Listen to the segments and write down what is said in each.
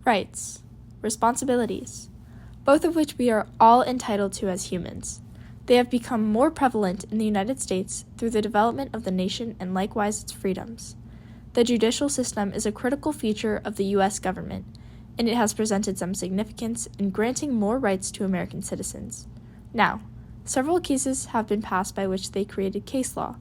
Rights, responsibilities, both of which we are all entitled to as humans. They have become more prevalent in the United States through the development of the nation and likewise its freedoms. The judicial system is a critical feature of the U.S. government, and it has presented some significance in granting more rights to American citizens. Now, several cases have been passed by which they created case law.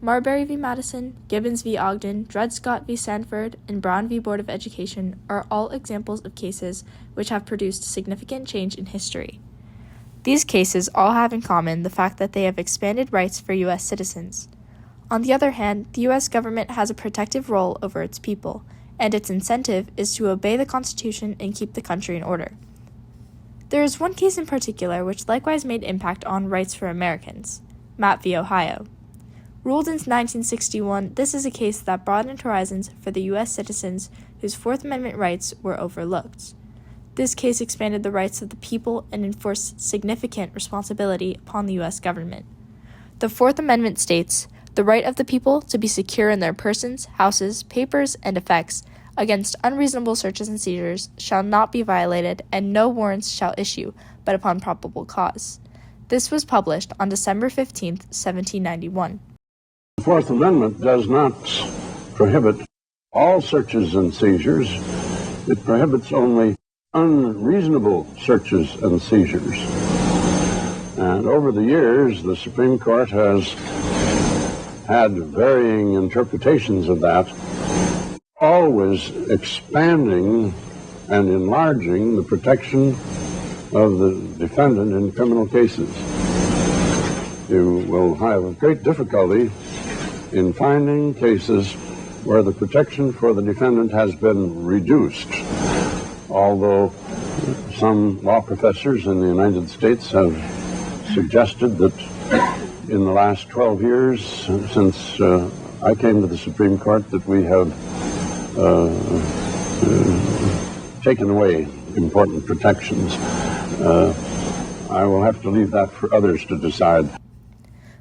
Marbury v. Madison, Gibbons v. Ogden, Dred Scott v. Sanford, and Brown v. Board of Education are all examples of cases which have produced significant change in history. These cases all have in common the fact that they have expanded rights for U.S. citizens. On the other hand, the U.S. government has a protective role over its people, and its incentive is to obey the Constitution and keep the country in order. There is one case in particular which likewise made impact on rights for Americans, Mapp v. Ohio. Ruled in 1961, this is a case that broadened horizons for the U.S. citizens whose Fourth Amendment rights were overlooked. This case expanded the rights of the people and enforced significant responsibility upon the U.S. government. The Fourth Amendment states, "The right of the people to be secure in their persons, houses, papers, and effects against unreasonable searches and seizures shall not be violated, and no warrants shall issue but upon probable cause." This was published on December 15, 1791. The Fourth Amendment does not prohibit all searches and seizures. It prohibits only unreasonable searches and seizures. And over the years, the Supreme Court has had varying interpretations of that, always expanding and enlarging the protection of the defendant in criminal cases. You will have great difficulty in finding cases where the protection for the defendant has been reduced, although some law professors in the United States have suggested that in the last 12 years since I came to the Supreme Court that we have taken away important protections. I will have to leave that for others to decide.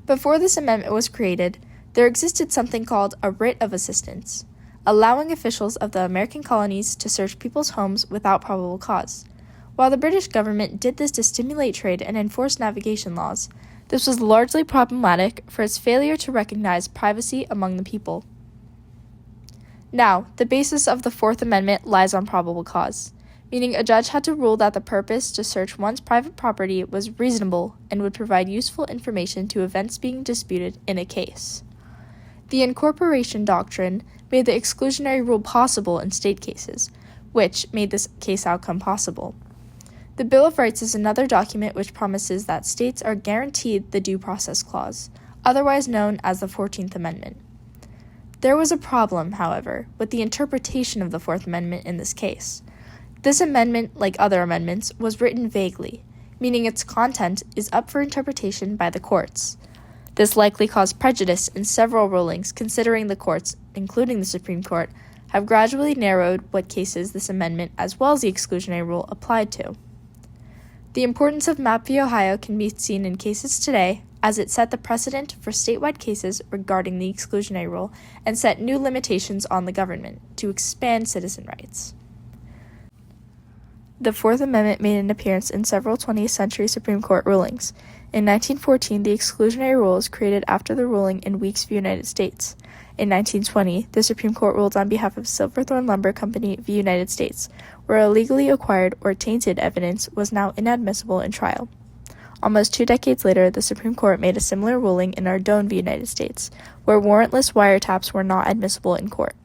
Before this amendment was created, there existed something called a writ of assistance, allowing officials of the American colonies to search people's homes without probable cause. While the British government did this to stimulate trade and enforce navigation laws, this was largely problematic for its failure to recognize privacy among the people. Now, the basis of the Fourth Amendment lies on probable cause, meaning a judge had to rule that the purpose to search one's private property was reasonable and would provide useful information to events being disputed in a case. The incorporation doctrine made the exclusionary rule possible in state cases, which made this case outcome possible. The Bill of Rights is another document which promises that states are guaranteed the Due Process Clause, otherwise known as the 14th Amendment. There was a problem, however, with the interpretation of the Fourth Amendment in this case. This amendment, like other amendments, was written vaguely, meaning its content is up for interpretation by the courts. This likely caused prejudice in several rulings, considering the courts, including the Supreme Court, have gradually narrowed what cases this amendment, as well as the exclusionary rule, applied to. The importance of Mapp v. Ohio can be seen in cases today, as it set the precedent for statewide cases regarding the exclusionary rule and set new limitations on the government to expand citizen rights. The Fourth Amendment made an appearance in several 20th century Supreme Court rulings. In 1914, the exclusionary rule was created after the ruling in Weeks v. United States. In 1920, the Supreme Court ruled on behalf of Silverthorne Lumber Company v. United States, where illegally acquired or tainted evidence was now inadmissible in trial. Almost 2 decades later, the Supreme Court made a similar ruling in Ardone v. United States, where warrantless wiretaps were not admissible in court.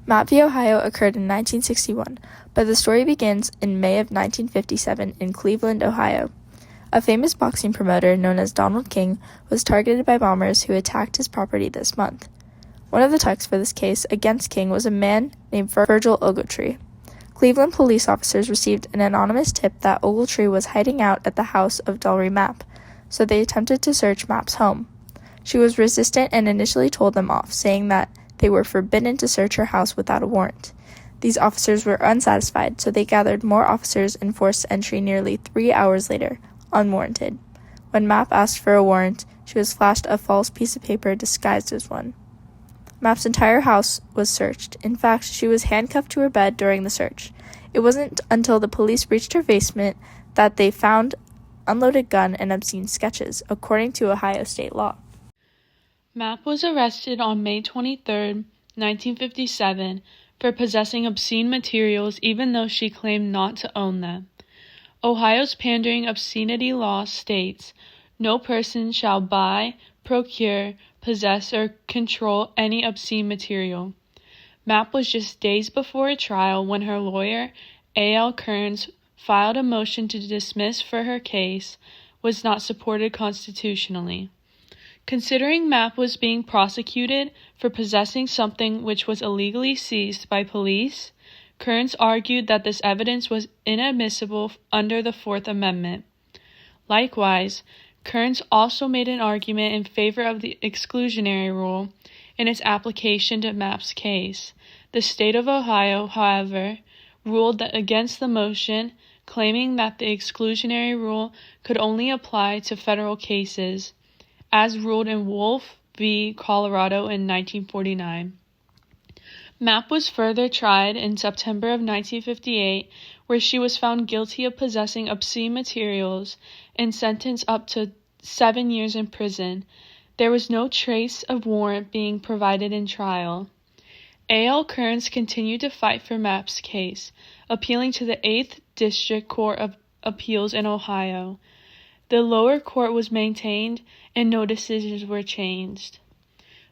Mapp v. Ohio occurred in 1961, but the story begins in May of 1957 in Cleveland, Ohio. A famous boxing promoter known as Donald King was targeted by bombers who attacked his property this month. One of the targets for this case against King was a man named Virgil Ogletree. Cleveland police officers received an anonymous tip that Ogletree was hiding out at the house of Delry Mapp, so they attempted to search Mapp's home. She was resistant and initially told them off, saying that they were forbidden to search her house without a warrant. These officers were unsatisfied, so they gathered more officers and forced entry nearly 3 hours later, unwarranted. When Mapp asked for a warrant, she was flashed a false piece of paper disguised as one. Mapp's entire house was searched. In fact, she was handcuffed to her bed during the search. It wasn't until the police reached her basement that they found unloaded gun and obscene sketches, according to Ohio state law. Mapp was arrested on May 23, 1957, for possessing obscene materials even though she claimed not to own them. Ohio's pandering obscenity law states, "No person shall buy, procure, possess, or control any obscene material." Mapp was just days before a trial when her lawyer, A.L. Kearns, filed a motion to dismiss for her case was not supported constitutionally. Considering Mapp was being prosecuted for possessing something which was illegally seized by police, Kearns argued that this evidence was inadmissible under the Fourth Amendment. Likewise, Kearns also made an argument in favor of the exclusionary rule in its application to Mapp's case. The state of Ohio, however, ruled against the motion, claiming that the exclusionary rule could only apply to federal cases, as ruled in Wolf v. Colorado in 1949. Mapp was further tried in September of 1958, where she was found guilty of possessing obscene materials and sentenced up to 7 years in prison. There was no trace of warrant being provided in trial. A.L. Kearns continued to fight for Mapp's case, appealing to the 8th District Court of Appeals in Ohio. The lower court was maintained and no decisions were changed.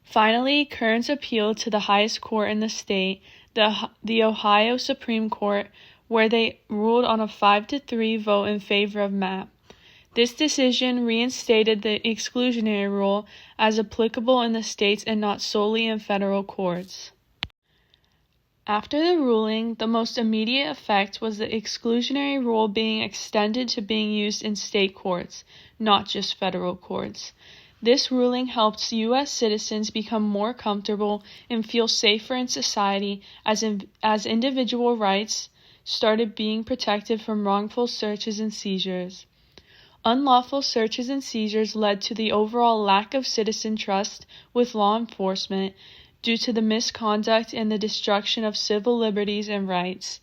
Finally, Kearns appealed to the highest court in the state, the Ohio Supreme Court, where they ruled on a 5-3 vote in favor of Mapp. This decision reinstated the exclusionary rule as applicable in the states and not solely in federal courts. After the ruling, the most immediate effect was the exclusionary rule being extended to being used in state courts, not just federal courts. This ruling helps U.S. citizens become more comfortable and feel safer in society as individual rights started being protected from wrongful searches and seizures. Unlawful searches and seizures led to the overall lack of citizen trust with law enforcement due to the misconduct and the destruction of civil liberties and rights.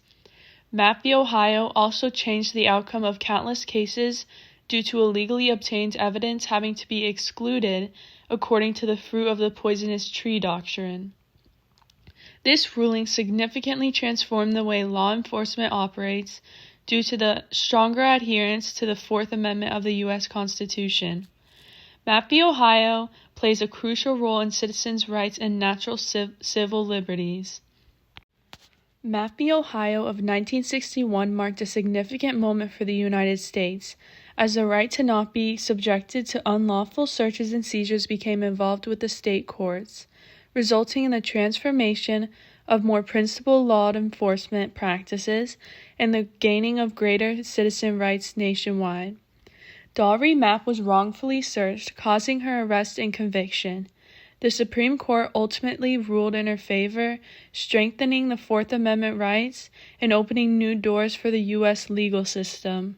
Mapp v. Ohio also changed the outcome of countless cases due to illegally obtained evidence having to be excluded according to the fruit of the poisonous tree doctrine. This ruling significantly transformed the way law enforcement operates due to the stronger adherence to the Fourth Amendment of the U.S. Constitution. Mapp v. Ohio plays a crucial role in citizens' rights and natural civil liberties. Mapp v. Ohio of 1961 marked a significant moment for the United States, as the right to not be subjected to unlawful searches and seizures became involved with the state courts, resulting in the transformation of more principled law enforcement practices and the gaining of greater citizen rights nationwide. Dalry Mapp was wrongfully searched, causing her arrest and conviction. The Supreme Court ultimately ruled in her favor, strengthening the Fourth Amendment rights and opening new doors for the U.S. legal system.